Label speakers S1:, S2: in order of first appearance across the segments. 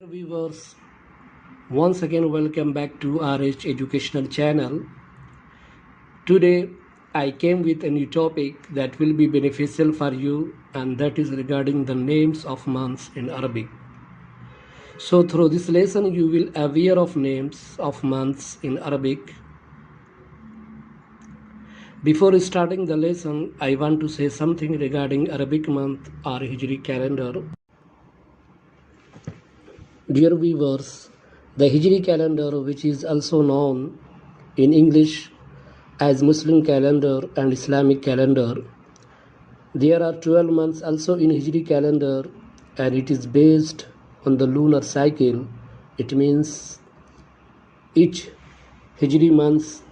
S1: Viewers, once again welcome back to R.H. Educational channel. Today I came with a new topic that will be beneficial for you, and that is regarding the names of months in Arabic. So through this lesson you will aware of names of months in Arabic. Before starting the lesson, I want to say something regarding Arabic month or Hijri calendar. Dear viewers, the Hijri calendar, which is also known in English as Muslim calendar and Islamic calendar, there are 12 months also in Hijri calendar, and it is based on the lunar cycle. It means each Hijri month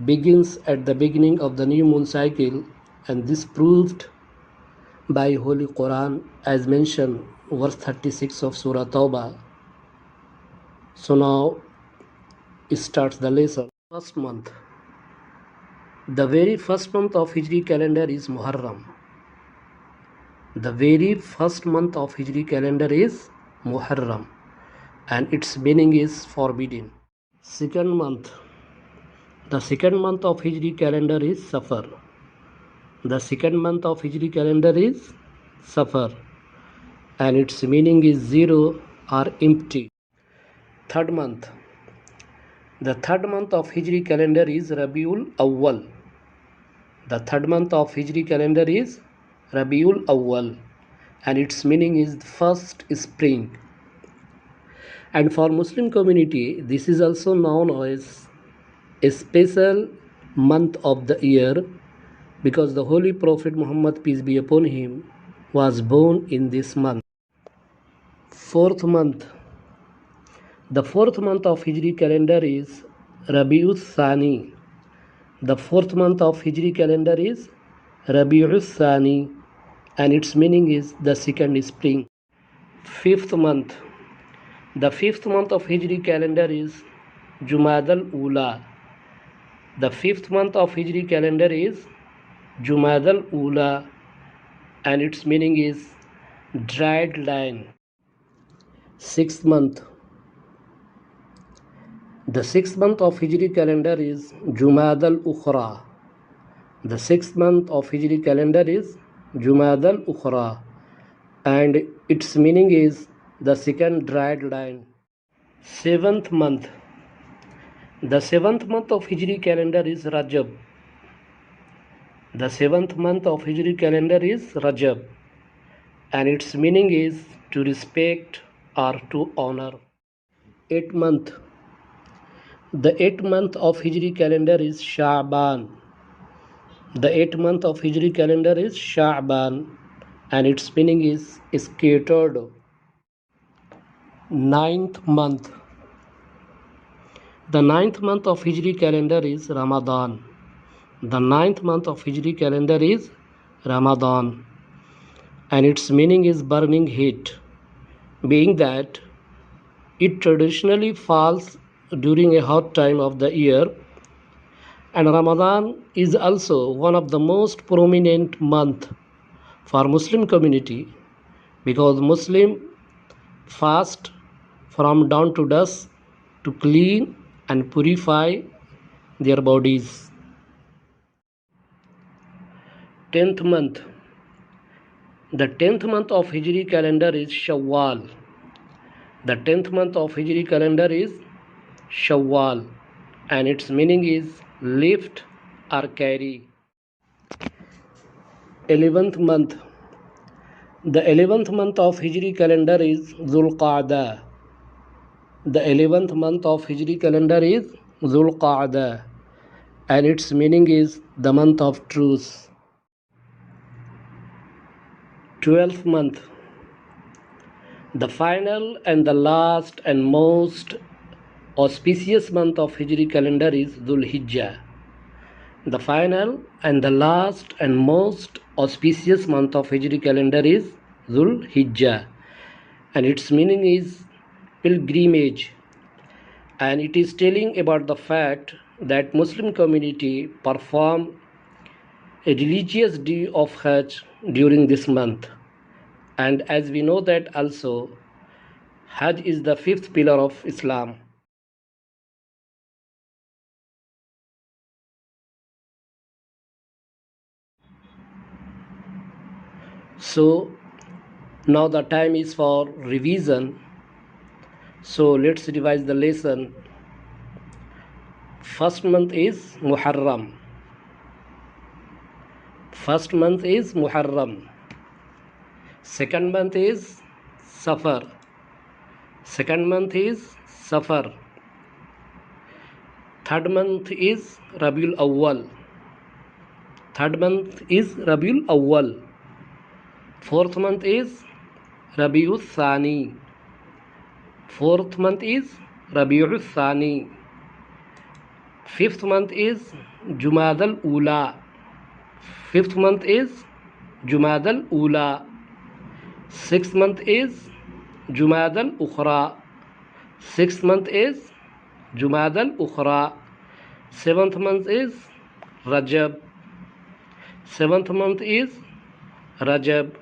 S1: begins at the beginning of the new moon cycle, and this proved by Holy Quran as mentioned verse 36 of Surah Tawbah. So now starts the lesson. First month. The very first month of Hijri calendar is Muharram. The very first month of Hijri calendar is Muharram, and its meaning is forbidden. Second month. The second month of Hijri calendar is Safar. The second month of Hijri calendar is Safar, and its meaning is zero or empty. Third month. The third month of Hijri calendar is Rabi-ul-Awwal. The third month of Hijri calendar is Rabi-ul-Awwal, and its meaning is first spring. And for Muslim community, this is also known as a special month of the year, because the Holy Prophet Muhammad, peace be upon him, was born in this month. Fourth month. The fourth month of Hijri calendar is Rabiul Thani. The fourth month of Hijri calendar is Rabiul Thani, and its meaning is the second spring. Fifth month. The fifth month of Hijri calendar is Jumadal-Ula. The fifth month of Hijri calendar is Jumadal-Ula, and its meaning is dried land. Sixth month. The sixth month of Hijri calendar is Jumadal-Ukhra. The sixth month of Hijri calendar is Jumadal-Ukhra, and its meaning is the second dried land. Seventh month. The seventh month of Hijri calendar is Rajab. The seventh month of Hijri calendar is Rajab, and its meaning is to respect or to honor. Eighth month. The eighth month of Hijri calendar is Shawwal. The eighth month of Hijri calendar is Shawwal, and its meaning is scattered. Ninth month. The ninth month of Hijri calendar is Ramadan. The ninth month of Hijri calendar is Ramadan, and its meaning is burning heat, being that it traditionally falls during a hot time of the year, and Ramadan is also one of the most prominent month for Muslim community, because Muslim fast from dawn to dusk to clean and purify their bodies. 10th month. The 10th month of Hijri calendar is Shawwal. The 10th month of Hijri calendar is Shawwal, and its meaning is lift or carry. 11th month. The 11th month of Hijri calendar is Dhul-Qa'dah. The 11th month of Hijri calendar is Dhul-Qa'dah, and its meaning is the month of truce. 12th month. The final and the last and most auspicious month of Hijri calendar is Dhul-Hijjah. The final and the last and most auspicious month of Hijri calendar is Dhul-Hijjah, and its meaning is pilgrimage, and it is telling about the fact that Muslim community perform a religious day of Hajj during this month. And as we know that also Hajj is the fifth pillar of Islam. So now the time is for revision. So let's revise the lesson. First month is Muharram. First month is Muharram. Second month is Safar. Second month is Safar. Third month is Rabi-ul-Awwal. Third month is Rabi-ul-Awwal. Fourth month is Rabi-ul-Thani. Fourth month is Rabi-ul-Thani. Fifth month is Jumad-al-Ula. Fifth month is Jumad-al-Ula. Sixth month is Jumad-al-Ukhra. Sixth month is Jumad-al-Ukhra. Seventh month is Rajab. Seventh month is Rajab.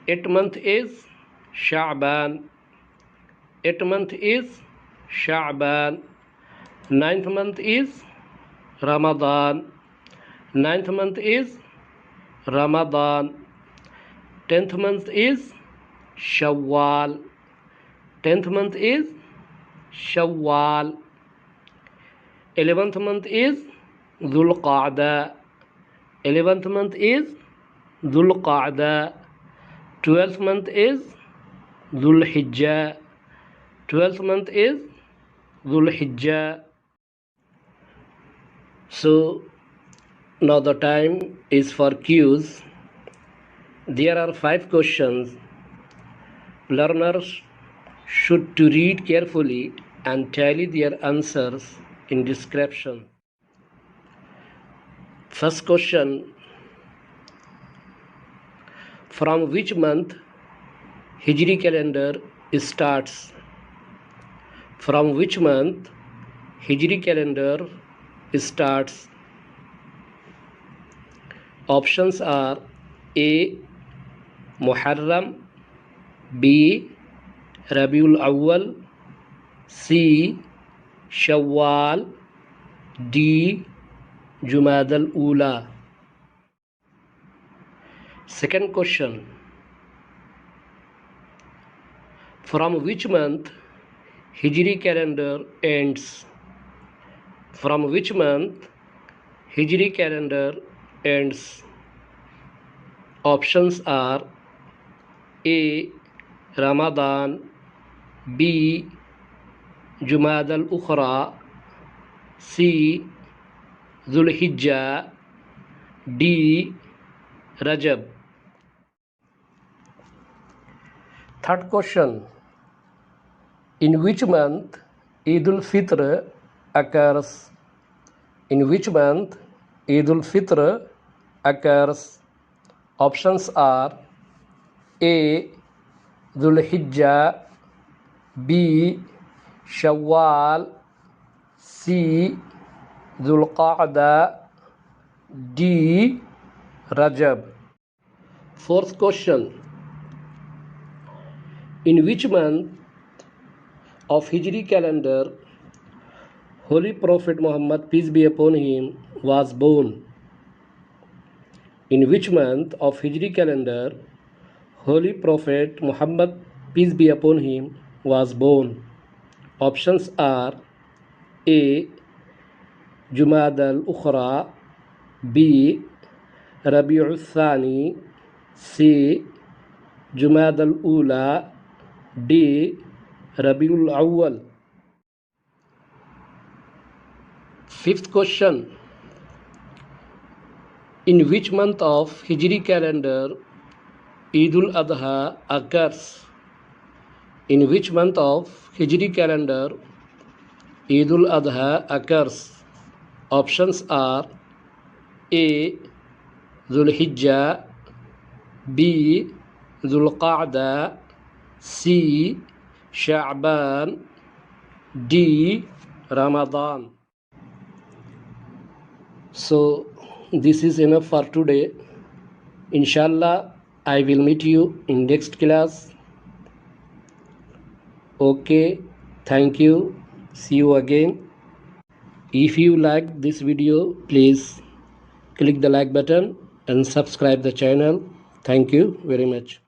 S1: Eighth month is Sha'ban. Eighth month is Sha'ban. Ninth month is Ramadan. Ninth month is Ramadan. 10th month is Shawwal. 10th month is Shawwal. 11th month is Dhul-Qa'dah. 11th month is Dhul-Qa'dah. 12th month is Dhul-Hijjah. 12th month is Dhul-Hijjah. So now the time is for quiz. There are 5 questions. Learners should to read carefully and tally their answers in description. First question. From which month Hijri calendar starts? From which month Hijri calendar starts? Options are A. Muharram, B. Rabi-ul-Awwal, C. Shawwal, D. Jumad-al-Ula. Second question. From which month Hijri calendar ends? From which month Hijri calendar ends? Options are A. Ramadan, B. Jumad al-Ukhra, C. Dhul-Hijjah, D. Rajab. Third question. In which month Eid-ul-Fitr occurs? In which month Eid-ul-Fitr occurs? Options are A. Dhul-Hijjah, B. Shawwal, C. Dhul-Qa'dah, D. Rajab. Fourth question. In which month of Hijri calendar Holy Prophet Muhammad, peace be upon him, was born? In which month of Hijri calendar Holy Prophet Muhammad, peace be upon him, was born? Options are A. Jumad al-Ukhra, B. Rabi'-ul-Thani, C. Jumad al-Ula, D. Rabi-ul-Awwal. Fifth question. In which month of Hijri calendar Eid-ul-Adha occurs? In which month of Hijri calendar Eid-ul-Adha occurs? Options are A. Dhul-Hijjah, B. Dhul-Qa'dah, C. Sha'ban, D. Ramadan. So this is enough for today. Inshallah, I will meet you in next class. Okay, thank you. See you again. If you like this video, please click the like button and subscribe the channel. Thank you very much.